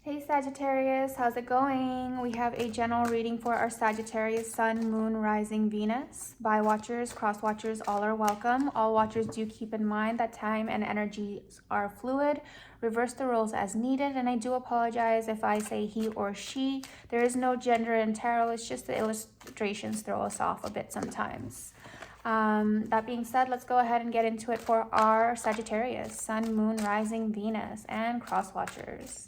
Hey Sagittarius, how's it going? We have a general reading for our Sagittarius Sun, Moon, Rising, Venus. By watchers, cross watchers, all are welcome. All watchers do keep in mind that time and energy are fluid. Reverse the roles as needed, and I do apologize if I say he or she. There is no gender in tarot, it's just the illustrations throw us off a bit sometimes. That being said, let's go ahead and get into it for our Sagittarius, Sun, Moon, Rising, Venus, and cross watchers.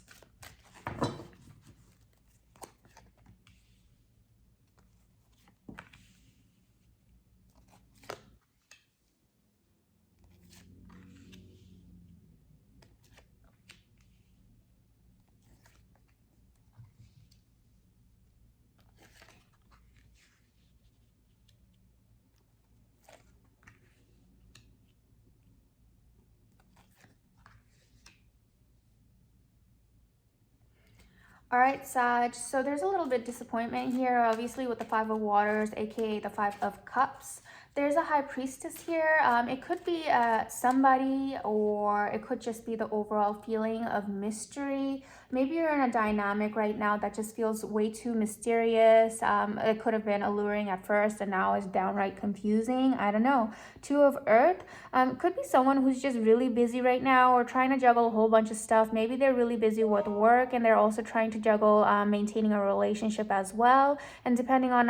All right, Sag, so there's a little bit disappointment here, obviously, with the Five of Waters, aka the Five of Cups. There's a High Priestess here. It could be somebody, or it could just be the overall feeling of mystery. Maybe you're in a dynamic right now that just feels way too mysterious. It could have been alluring at first and now is downright confusing. I don't know. Two of Earth. Could be someone who's just really busy right now or trying to juggle a whole bunch of stuff. Maybe they're really busy with work and they're also trying to juggle maintaining a relationship as well. And depending on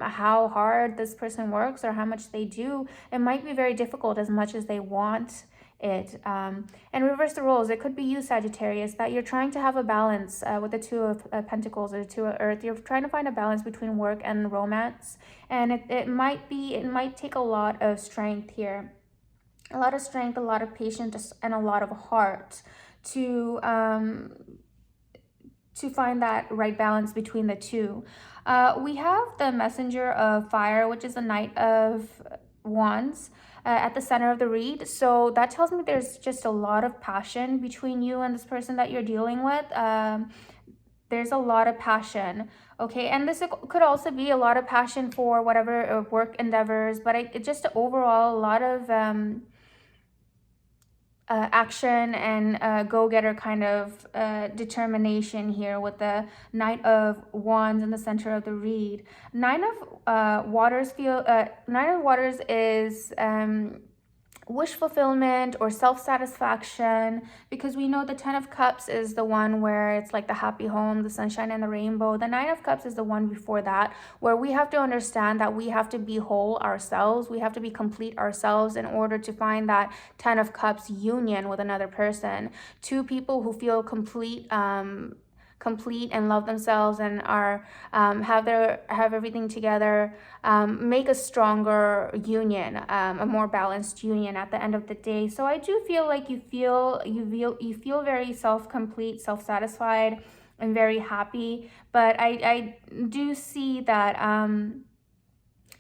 how hard this person works or how much they do, it might be very difficult as much as they want it. And reverse the roles. It could be you, Sagittarius, that you're trying to have a balance with the Two of Pentacles or the Two of Earth. You're trying to find a balance between work and romance, and it might take a lot of strength here, a lot of strength, a lot of patience, and a lot of heart to find that right balance between the two. We have the Messenger of Fire, which is the Knight of Wands, at the center of the read. So that tells me there's just a lot of passion between you and this person that you're dealing with. There's a lot of passion, okay? And this could also be a lot of passion for whatever work endeavors, but it just overall a lot of action and go-getter kind of determination here with the Knight of Wands in the center of the read. Nine of Waters is wish fulfillment or self-satisfaction, because we know the Ten of Cups is the one where it's like the happy home, the sunshine and the rainbow. The Nine of Cups is the one before that, where we have to understand that we have to be whole ourselves, we have to be complete ourselves in order to find that Ten of Cups union with another person. Two people who feel complete and love themselves and are have everything together, make a stronger union, a more balanced union at the end of the day. So I do feel like you feel very self-complete, self-satisfied, and very happy. But I do see that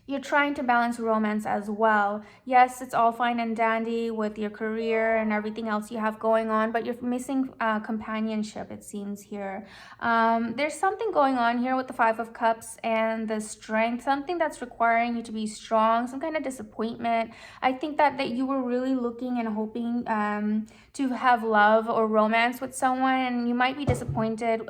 you're trying to balance romance as well. Yes, it's all fine and dandy with your career and everything else you have going on, but you're missing companionship, it seems here. There's something going on here with the Five of Cups and the strength, something that's requiring you to be strong, some kind of disappointment. I think that you were really looking and hoping to have love or romance with someone, and you might be disappointed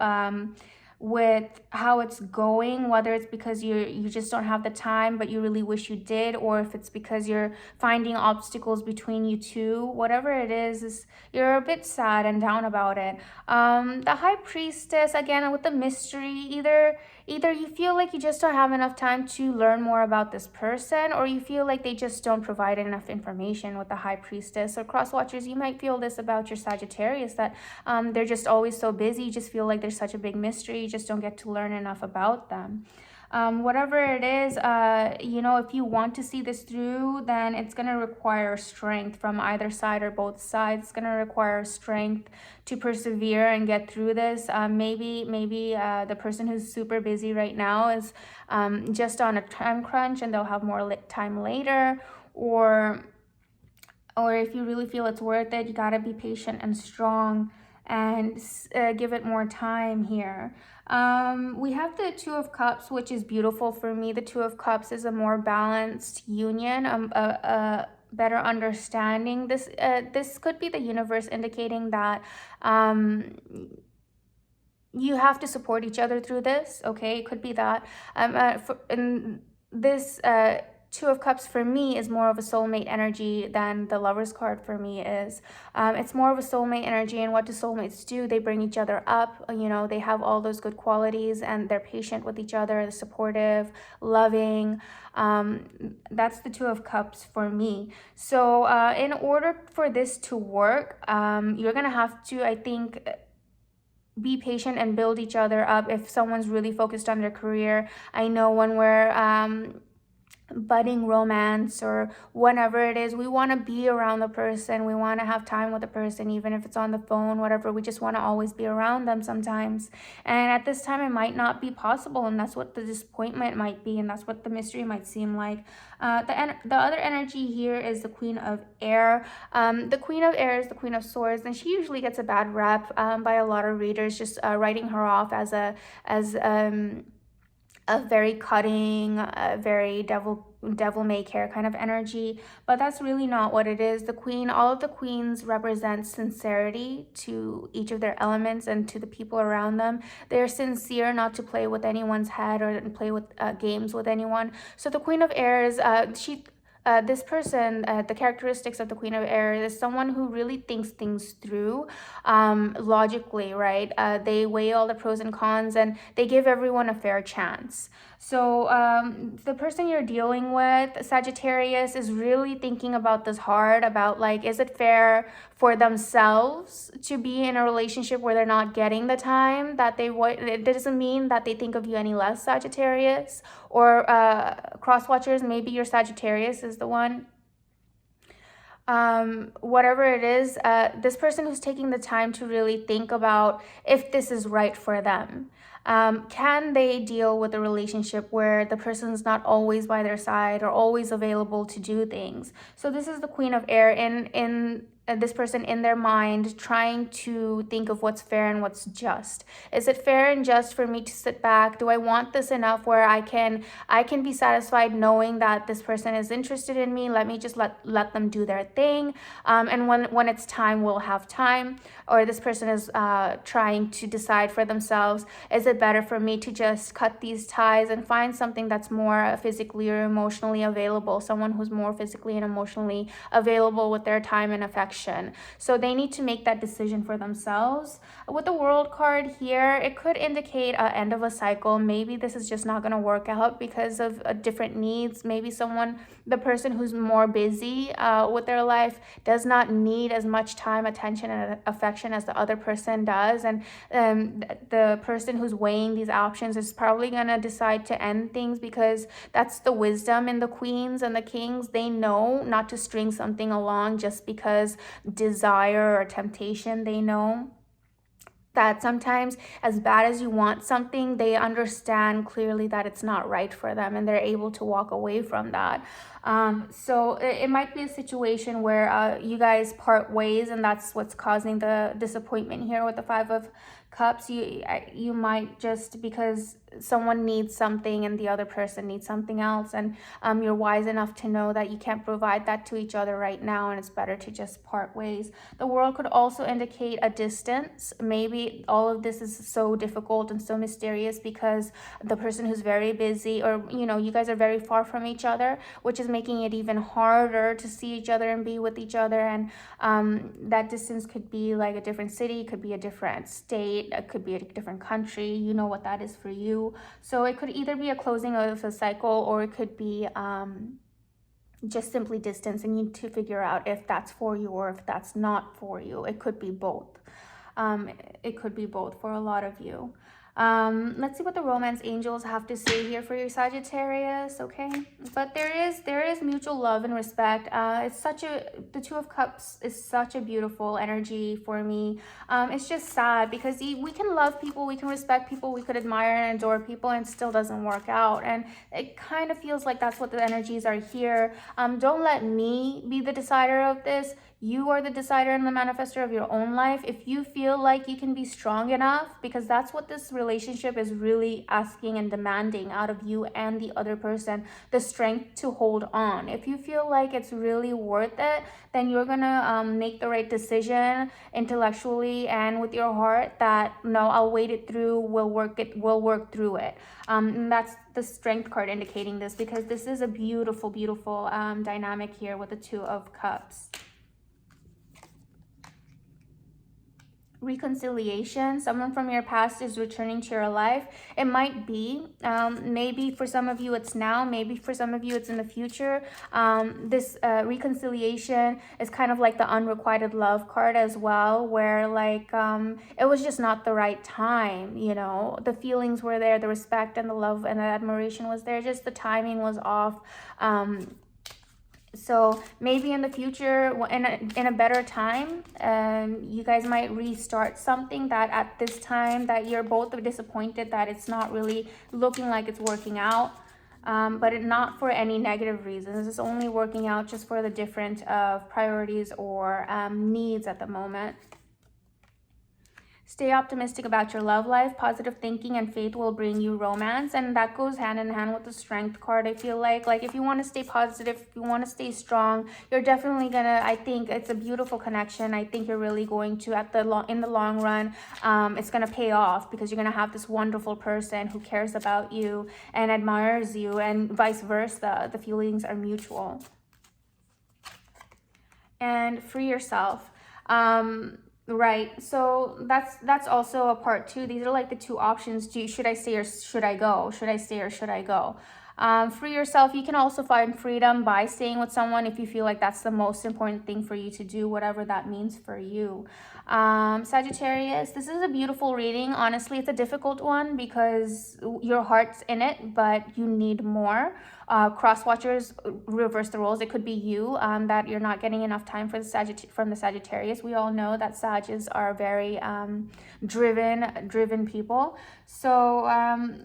with how it's going, whether it's because you just don't have the time but you really wish you did, or if it's because you're finding obstacles between you two. Whatever it is you're a bit sad and down about it. The High Priestess, again, with the mystery, either you feel like you just don't have enough time to learn more about this person, or you feel like they just don't provide enough information with the High Priestess. Or cross watchers, you might feel this about your Sagittarius, that they're just always so busy, you just feel like there's such a big mystery, you just don't get to learn enough about them. Whatever it is, if you want to see this through, then it's going to require strength from either side or both sides. It's going to require strength to persevere and get through this. Maybe the person who's super busy right now is just on a time crunch and they'll have more time later, or if you really feel it's worth it, you got to be patient and strong and give it more time here. We have the Two of Cups, which is beautiful for me. The Two of Cups is a more balanced union, a better understanding. This could be the universe indicating that you have to support each other through this, okay? It could be that. And this Two of Cups for me is more of a soulmate energy than the Lover's card for me is. It's more of a soulmate energy, and what do soulmates do? They bring each other up, you know, they have all those good qualities, and they're patient with each other, they're supportive, loving. That's the Two of Cups for me. So in order for this to work, you're gonna have to, I think, be patient and build each other up. If someone's really focused on their career, I know when we're budding romance or whenever it is, we want to be around the person, we want to have time with the person, even if it's on the phone, whatever. We just want to always be around them sometimes, and at this time it might not be possible, and that's what the disappointment might be, and that's what the mystery might seem like. The other energy here is the Queen of Air. The Queen of Air is the Queen of Swords, and she usually gets a bad rep by a lot of readers, just writing her off as a very cutting, very devil may care kind of energy, but that's really not what it is. The queen, all of the queens represent sincerity to each of their elements and to the people around them. They're sincere not to play with anyone's head or play with games with anyone. So the Queen of Air is this person, the characteristics of the Queen of Air is someone who really thinks things through logically, right? They weigh all the pros and cons, and they give everyone a fair chance. So the person you're dealing with, Sagittarius, is really thinking about this hard, about like, is it fair for themselves to be in a relationship where they're not getting the time that they want? It doesn't mean that they think of you any less, Sagittarius. Or cross watchers, maybe your Sagittarius is the one. Whatever it is, this person who's taking the time to really think about if this is right for them. Can they deal with a relationship where the person's not always by their side or always available to do things? So this is the Queen of Air in this person in their mind, trying to think of what's fair and what's just. Is it fair and just for me to sit back? Do I want this enough where I can be satisfied knowing that this person is interested in me? Let me just let them do their thing, and when it's time, we'll have time. Or this person is trying to decide for themselves, is it better for me to just cut these ties and find something that's more physically or emotionally available, someone who's more physically and emotionally available with their time and affection? So they need to make that decision for themselves. With the World card here, it could indicate an end of a cycle. Maybe this is just not going to work out because of different needs. Maybe the person who's more busy with their life does not need as much time, attention, and affection as the other person does. And the person who's weighing these options is probably going to decide to end things, because that's the wisdom in the queens and the kings. They know not to string something along just because desire or temptation. They know that sometimes, as bad as you want something, they understand clearly that it's not right for them, and they're able to walk away from that. So it might be a situation where you guys part ways, and that's what's causing the disappointment here with the Five of Cups. You might, just because someone needs something and the other person needs something else, and you're wise enough to know that you can't provide that to each other right now, and it's better to just part ways. The World could also indicate a distance. Maybe all of this is so difficult and so mysterious because the person who's very busy, or you guys are very far from each other, which is making it even harder to see each other and be with each other. And that distance could be like a different city, could be a different state, it could be a different country. You know what that is for you. So it could either be a closing of a cycle, or it could be just simply distance, and you need to figure out if that's for you or if that's not for you. It could be both. It could be both for a lot of you. Let's see what the romance angels have to say here for your Sagittarius. Okay, but there is mutual love and respect. The Two of Cups is such a beautiful energy for me. It's just sad because we can love people, we can respect people, we could admire and adore people, and it still doesn't work out. And it kind of feels like that's what the energies are here. Don't let me be the decider of this. You are the decider and the manifester of your own life. If you feel like you can be strong enough, because that's what this relationship is really asking and demanding out of you and the other person, the strength to hold on. If you feel like it's really worth it, then you're gonna make the right decision intellectually and with your heart that no, I'll wait it through, we'll work through it. And that's the strength card indicating this, because this is a beautiful, beautiful dynamic here with the Two of Cups. Reconciliation. Someone from your past is returning to your life. It might be, maybe for some of you it's now, maybe for some of you it's in the future. This reconciliation is kind of like the unrequited love card as well, where like it was just not the right time, you know. The feelings were there, the respect and the love and the admiration was there, just the timing was off. So maybe in the future, in a better time, you guys might restart something that at this time that you're both disappointed that it's not really looking like it's working out. But not for any negative reasons. It's only working out just for the different priorities or needs at the moment. Stay optimistic about your love life. Positive thinking and faith will bring you romance, and that goes hand in hand with the strength card. I feel like if you want to stay positive, if you want to stay strong, you're definitely gonna, I think it's a beautiful connection. I think you're really going to, in the long run, it's gonna pay off, because you're gonna have this wonderful person who cares about you and admires you, and vice versa. The feelings are mutual. And free yourself. Right, so that's also a part too. These are like the two options. Should I stay or should I go? Should I stay or should I go? Free yourself. You can also find freedom by staying with someone if you feel like that's the most important thing for you to do, whatever that means for you. Sagittarius, this is a beautiful reading. Honestly, it's a difficult one because your heart's in it, but you need more. Cross watchers, reverse the roles. It could be you that you're not getting enough time for from the Sagittarius. We all know that Sagittarius are very driven people. So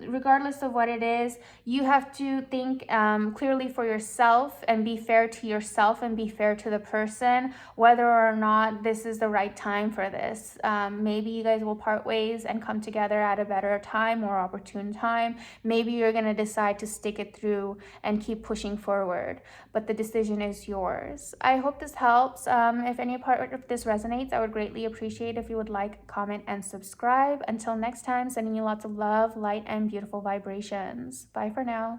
regardless of what it is, you have to think clearly for yourself and be fair to yourself and be fair to the person, whether or not this is the right time for this. Maybe you guys will part ways and come together at a better time or opportune time. Maybe you're going to decide to stick it through and keep pushing forward, but the decision is yours. I hope this helps. If any part of this resonates, I would greatly appreciate if you would like, comment, and subscribe. Until next time, sending you lots of love, light, and beautiful vibrations. Bye for now.